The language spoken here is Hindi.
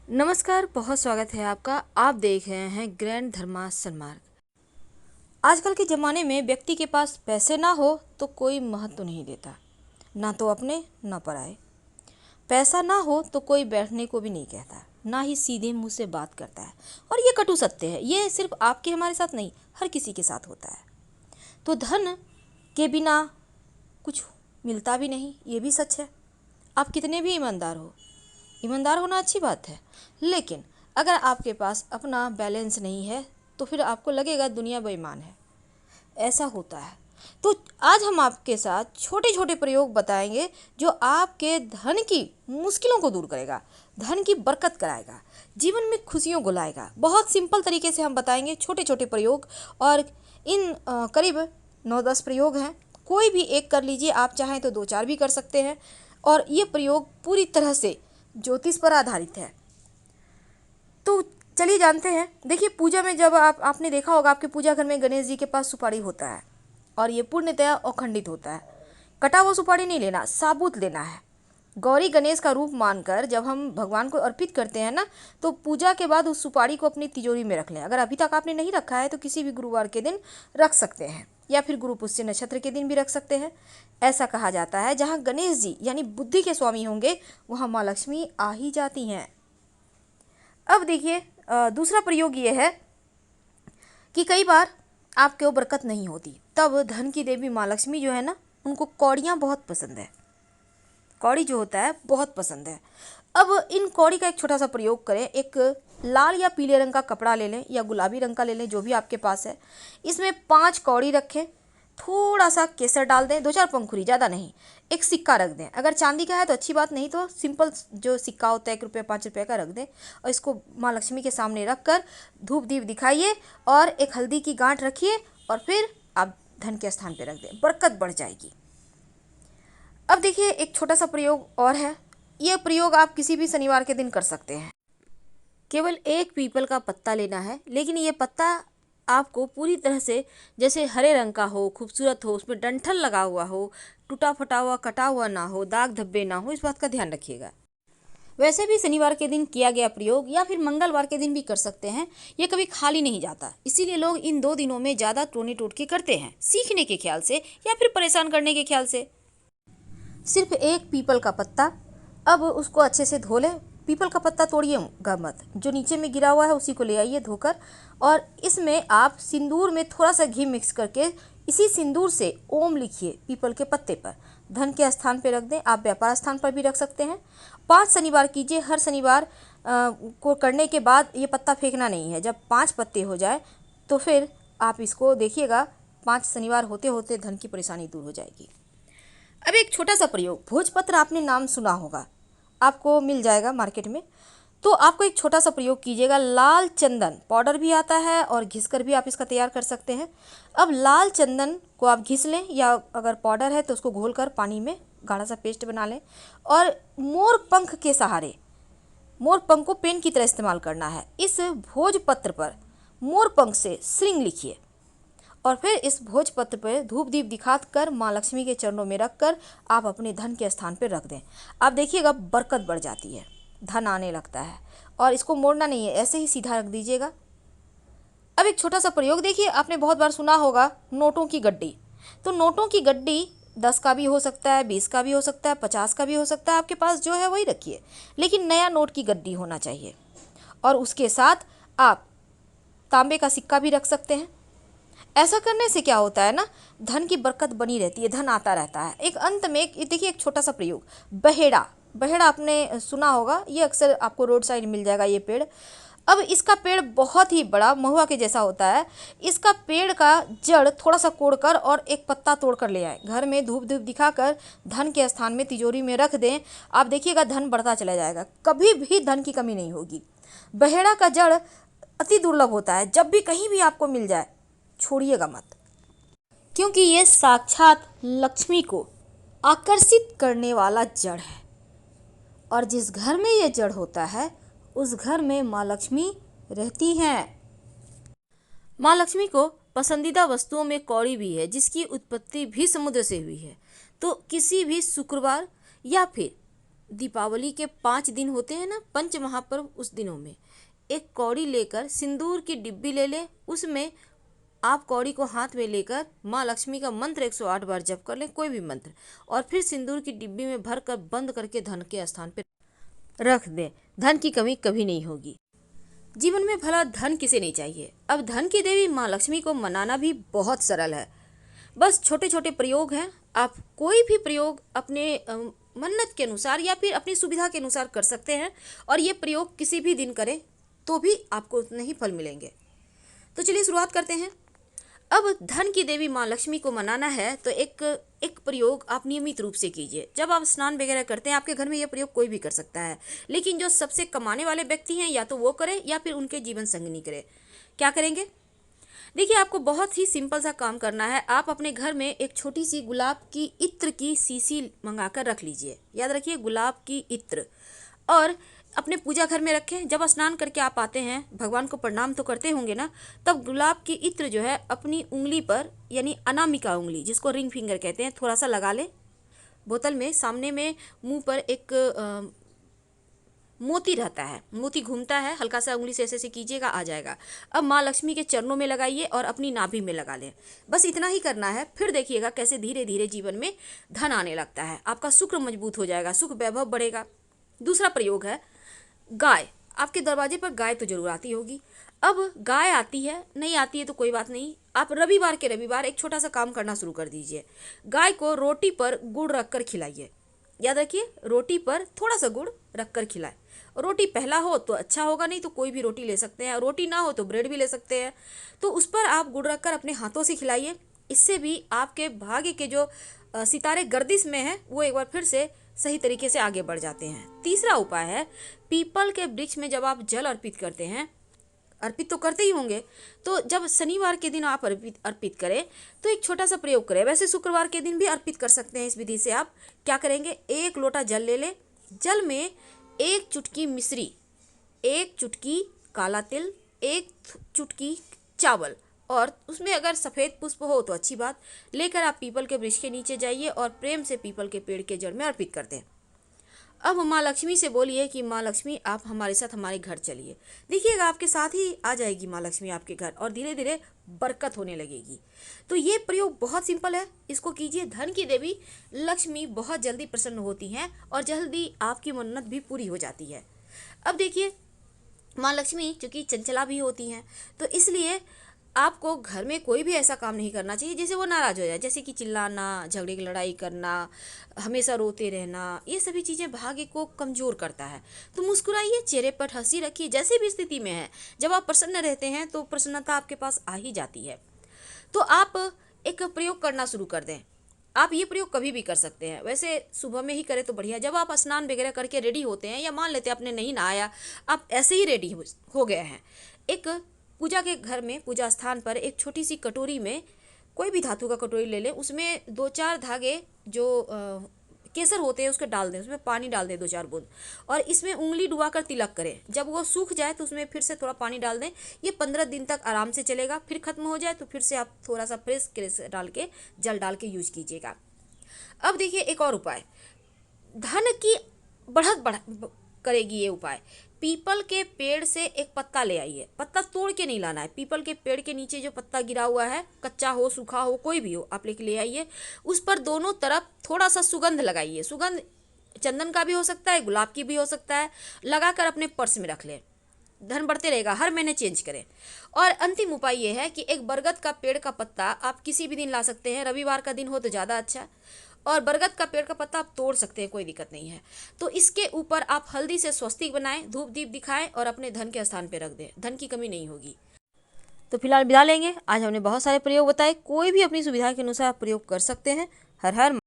नमस्कार, बहुत स्वागत है आपका। आप देख रहे हैं ग्रैंड धर्मा सन्मार्ग। आजकल के ज़माने में व्यक्ति के पास पैसे ना हो तो कोई महत्व नहीं देता, ना तो अपने ना पराए। पैसा ना हो तो कोई बैठने को भी नहीं कहता, ना ही सीधे मुंह से बात करता है। और ये कटु सत्य है, ये सिर्फ आपके हमारे साथ नहीं, हर किसी के साथ होता है। तो धन के बिना कुछ मिलता भी नहीं, ये भी सच है। आप कितने भी ईमानदार हो, ईमानदार होना अच्छी बात है, लेकिन अगर आपके पास अपना बैलेंस नहीं है तो फिर आपको लगेगा दुनिया बेईमान है। ऐसा होता है। तो आज हम आपके साथ छोटे छोटे प्रयोग बताएंगे जो आपके धन की मुश्किलों को दूर करेगा, धन की बरकत कराएगा, जीवन में खुशियों को लाएगा। बहुत सिंपल तरीके से हम बताएंगे छोटे छोटे प्रयोग, और इन करीब 9-10 प्रयोग हैं। कोई भी एक कर लीजिए, आप चाहें तो 2-4 भी कर सकते हैं। और ये प्रयोग पूरी तरह से ज्योतिष पर आधारित है। तो चलिए जानते हैं। देखिए, पूजा में जब आपने देखा होगा, आपके पूजा घर में गणेश जी के पास सुपारी होता है और ये पूर्णतया अखंडित होता है। कटा हुआ सुपारी नहीं लेना, साबुत लेना है। गौरी गणेश का रूप मानकर जब हम भगवान को अर्पित करते हैं ना, तो पूजा के बाद उस सुपारी को अपनी तिजोरी में रख लें। अगर अभी तक आपने नहीं रखा है तो किसी भी गुरुवार के दिन रख सकते हैं, या फिर गुरु पुष्य नक्षत्र के दिन भी रख सकते हैं। ऐसा कहा जाता है, जहाँ गणेश जी यानी बुद्धि के स्वामी होंगे वहाँ माँ लक्ष्मी आ ही जाती हैं। अब देखिए, दूसरा प्रयोग ये है कि कई बार आपको बरकत नहीं होती, तब धन की देवी माँ लक्ष्मी जो है ना, उनको कौड़ियाँ बहुत पसंद है। कौड़ी जो होता है बहुत पसंद है। अब इन कौड़ी का एक छोटा सा प्रयोग करें। एक लाल या पीले रंग का कपड़ा ले लें या गुलाबी रंग का ले लें, जो भी आपके पास है। इसमें 5 कौड़ी रखें, थोड़ा सा केसर डाल दें, 2-4 पंखुड़ी, ज़्यादा नहीं। एक सिक्का रख दें, अगर चांदी का है तो अच्छी बात, नहीं तो सिंपल जो सिक्का होता है 1 रुपये 5 रुपये का रख दें। और इसको माँ लक्ष्मी के सामने रख कर धूप दीप दिखाइए और एक हल्दी की गांठ रखिए, और फिर आप धन के स्थान पर रख दें, बरकत बढ़ जाएगी। अब देखिए, एक छोटा सा प्रयोग और है। ये प्रयोग आप किसी भी शनिवार के दिन कर सकते हैं। केवल एक पीपल का पत्ता लेना है, लेकिन ये पत्ता आपको पूरी तरह से जैसे हरे रंग का हो, खूबसूरत हो, उसमें डंठल लगा हुआ हो, टूटा फटा हुआ कटा हुआ ना हो, दाग धब्बे ना हो, इस बात का ध्यान रखिएगा। वैसे भी शनिवार के दिन किया गया प्रयोग या फिर मंगलवार के दिन भी कर सकते हैं, ये कभी खाली नहीं जाता। इसीलिए लोग इन 2 दिनों में ज़्यादा टोने टोटके करते हैं, सीखने के ख्याल से या फिर परेशान करने के ख्याल से। सिर्फ एक पीपल का पत्ता, अब उसको अच्छे से धो लें। पीपल का पत्ता तोड़िएगा मत, जो नीचे में गिरा हुआ है उसी को ले आइए धोकर, और इसमें आप सिंदूर में थोड़ा सा घी मिक्स करके इसी सिंदूर से ओम लिखिए पीपल के पत्ते पर। धन के स्थान पर रख दें, आप व्यापार स्थान पर भी रख सकते हैं। 5 शनिवार कीजिए। हर शनिवार को करने के बाद ये पत्ता फेंकना नहीं है। जब 5 पत्ते हो जाए तो फिर आप इसको देखिएगा, 5 शनिवार होते होते धन की परेशानी दूर हो जाएगी। अब एक छोटा सा प्रयोग, भोजपत्र आपने नाम सुना होगा, आपको मिल जाएगा मार्केट में। तो आपको एक छोटा सा प्रयोग कीजिएगा। लाल चंदन पाउडर भी आता है और घिसकर भी आप इसका तैयार कर सकते हैं। अब लाल चंदन को आप घिस लें, या अगर पाउडर है तो उसको घोलकर पानी में गाढ़ा सा पेस्ट बना लें, और मोर पंख के सहारे, मोर पंख को पेन की तरह इस्तेमाल करना है। इस भोजपत्र पर मोर पंख से श्रृंग लिखिए, और फिर इस भोजपत्र पर धूप दीप दिखाकर माँ लक्ष्मी के चरणों में रखकर आप अपने धन के स्थान पर रख दें। आप देखिएगा बरकत बढ़ जाती है, धन आने लगता है। और इसको मोड़ना नहीं है, ऐसे ही सीधा रख दीजिएगा। अब एक छोटा सा प्रयोग देखिए, आपने बहुत बार सुना होगा नोटों की गड्डी। तो नोटों की गड्डी 10 का भी हो सकता है, 20 का भी हो सकता है, 50 का भी हो सकता है। आपके पास जो है वही रखिए, लेकिन नया नोट की गड्डी होना चाहिए। और उसके साथ आप तांबे का सिक्का भी रख सकते हैं। ऐसा करने से क्या होता है ना, धन की बरकत बनी रहती है, धन आता रहता है। एक अंत में देखिए एक छोटा सा प्रयोग, बहेड़ा। बहेड़ा आपने सुना होगा, ये अक्सर आपको रोड साइड मिल जाएगा ये पेड़। अब इसका पेड़ बहुत ही बड़ा महुआ के जैसा होता है। इसका पेड़ का जड़ थोड़ा सा कोड़कर और एक पत्ता तोड़कर ले आए, घर में धूप धूप दिखाकर धन के स्थान में तिजोरी में रख दें। आप देखिएगा धन बढ़ता चला जाएगा, कभी भी धन की कमी नहीं होगी। बहेड़ा का जड़ अति दुर्लभ होता है, जब भी कहीं भी आपको मिल जाए छोड़िएगा मत, क्योंकि ये साक्षात लक्ष्मी को आकर्षित करने वाला जड़ है। और जिस घर में ये जड़ होता है उस घर में माँ लक्ष्मी रहती हैं। माँ लक्ष्मी को पसंदीदा वस्तुओं में कौड़ी भी है, जिसकी उत्पत्ति भी समुद्र से हुई है। तो किसी भी शुक्रवार या फिर दीपावली के 5 दिन होते हैं ना, पंच महापर्व, उस दिनों में एक कौड़ी लेकर सिंदूर की डिब्बी ले ले, उसमें आप कौड़ी को हाथ में लेकर माँ लक्ष्मी का मंत्र 108 बार जप कर लें, कोई भी मंत्र, और फिर सिंदूर की डिब्बी में भर कर बंद करके धन के स्थान पर रख दें। धन की कमी कभी नहीं होगी। जीवन में भला धन किसे नहीं चाहिए। अब धन की देवी माँ लक्ष्मी को मनाना भी बहुत सरल है। बस छोटे छोटे प्रयोग हैं। आप कोई भी प्रयोग अपने मन्नत के अनुसार या फिर अपनी सुविधा के अनुसार कर सकते हैं, और ये प्रयोग किसी भी दिन करें तो भी आपको उतने ही फल मिलेंगे। तो चलिए शुरुआत करते हैं। अब धन की देवी माँ लक्ष्मी को मनाना है तो एक प्रयोग आप नियमित रूप से कीजिए। जब आप स्नान वगैरह करते हैं, आपके घर में यह प्रयोग कोई भी कर सकता है, लेकिन जो सबसे कमाने वाले व्यक्ति हैं या तो वो करें या फिर उनके जीवन संगिनी करें। क्या करेंगे? देखिए, आपको बहुत ही सिंपल सा काम करना है। आप अपने घर में एक छोटी सी गुलाब की इत्र की शीशी मंगाकर रख लीजिए। याद रखिए, गुलाब की इत्र, और अपने पूजा घर में रखें। जब स्नान करके आप आते हैं, भगवान को प्रणाम तो करते होंगे ना, तब गुलाब की इत्र जो है अपनी उंगली पर, यानी अनामिका उंगली जिसको रिंग फिंगर कहते हैं, थोड़ा सा लगा ले। बोतल में सामने में मुंह पर एक मोती रहता है, मोती घूमता है, हल्का सा उंगली से ऐसे ऐसे कीजिएगा, आ जाएगा। अब माँ लक्ष्मी के चरणों में लगाइए और अपनी नाभि में लगा लें। बस इतना ही करना है। फिर देखिएगा कैसे धीरे धीरे जीवन में धन आने लगता है। आपका शुक्र मजबूत हो जाएगा, सुख वैभव बढ़ेगा। दूसरा प्रयोग है गाय। आपके दरवाजे पर गाय तो जरूर आती होगी। अब गाय आती है, नहीं आती है तो कोई बात नहीं, आप रविवार के रविवार एक छोटा सा काम करना शुरू कर दीजिए। गाय को रोटी पर गुड़ रखकर खिलाइए। याद रखिए, रोटी पर थोड़ा सा गुड़ रखकर खिलाए। रोटी पहला हो तो अच्छा होगा, नहीं तो कोई भी रोटी ले सकते हैं। रोटी ना हो तो ब्रेड भी ले सकते हैं। तो उस पर आप गुड़ रखकर अपने हाथों से खिलाइए। इससे भी आपके भाग्य के जो सितारे गर्दिश में हैं वो एक बार फिर से सही तरीके से आगे बढ़ जाते हैं। तीसरा उपाय है, पीपल के वृक्ष में जब आप जल अर्पित करते हैं, अर्पित तो करते ही होंगे, तो जब शनिवार के दिन आप अर्पित करें तो एक छोटा सा प्रयोग करें। वैसे शुक्रवार के दिन भी अर्पित कर सकते हैं। इस विधि से आप क्या करेंगे, 1 लोटा जल ले लें। जल में 1 चुटकी मिश्री, 1 चुटकी काला तिल, 1 चुटकी चावल, और उसमें अगर सफ़ेद पुष्प हो तो अच्छी बात, लेकर आप पीपल के वृक्ष के नीचे जाइए और प्रेम से पीपल के पेड़ के जड़ में अर्पित कर दें। अब माँ लक्ष्मी से बोलिए कि माँ लक्ष्मी, आप हमारे साथ हमारे घर चलिए। देखिएगा आपके साथ ही आ जाएगी माँ लक्ष्मी आपके घर, और धीरे धीरे बरकत होने लगेगी। तो ये प्रयोग बहुत सिंपल है, इसको कीजिए। धन की देवी लक्ष्मी बहुत जल्दी प्रसन्न होती हैं और जल्दी आपकी मन्नत भी पूरी हो जाती है। अब देखिए, माँ लक्ष्मी चूँकि चंचला भी होती हैं, तो इसलिए आपको घर में कोई भी ऐसा काम नहीं करना चाहिए जिससे वो नाराज़ हो जाए, जैसे कि चिल्लाना, झगड़े की लड़ाई करना, हमेशा रोते रहना। ये सभी चीज़ें भाग्य को कमज़ोर करता है। तो मुस्कुराइए, चेहरे पर हंसी रखिए। जैसे भी स्थिति में है, जब आप प्रसन्न रहते हैं तो प्रसन्नता आपके पास आ ही जाती है। तो आप एक प्रयोग करना शुरू कर दें। आप ये प्रयोग कभी भी कर सकते हैं। वैसे सुबह में ही करें तो बढ़िया। जब आप स्नान वगैरह करके रेडी होते हैं, या मान लेते हैं आपने नहीं नहाया, आप ऐसे ही रेडी हो गए हैं, एक पूजा के घर में, पूजा स्थान पर एक छोटी सी कटोरी में, कोई भी धातु का कटोरी ले लें, उसमें 2-4 धागे जो केसर होते हैं उसके डाल दें, उसमें पानी डाल दें 2-4 बूंद, और इसमें उंगली डुबाकर तिलक करें। जब वो सूख जाए तो उसमें फिर से थोड़ा पानी डाल दें। ये 15 दिन तक आराम से चलेगा। फिर खत्म हो जाए तो फिर से आप थोड़ा सा फ्रेश केसर डाल के, जल डाल के यूज कीजिएगा। अब देखिए एक और उपाय, धन की बढ़त करेगी ये उपाय। पीपल के पेड़ से एक पत्ता ले आइए। पत्ता तोड़ के नहीं लाना है। पीपल के पेड़ के नीचे जो पत्ता गिरा हुआ है, कच्चा हो सूखा हो कोई भी हो, आप लेके ले आइए। उस पर दोनों तरफ थोड़ा सा सुगंध लगाइए। सुगंध चंदन का भी हो सकता है, गुलाब की भी हो सकता है। लगाकर अपने पर्स में रख लें। धन बढ़ते रहेगा, हर महीने चेंज करें। और अंतिम उपाय ये है कि एक बरगद का पेड़ का पत्ता आप किसी भी दिन ला सकते हैं। रविवार का दिन हो तो ज़्यादा अच्छा। और बरगद का पेड़ का पत्ता आप तोड़ सकते हैं, कोई दिक्कत नहीं है। तो इसके ऊपर आप हल्दी से स्वस्तिक बनाएं, धूप दीप दिखाएं और अपने धन के स्थान पर रख दें। धन की कमी नहीं होगी। तो फिलहाल विदा लेंगे। आज हमने बहुत सारे प्रयोग बताए, कोई भी अपनी सुविधा के अनुसार प्रयोग कर सकते हैं। हर हर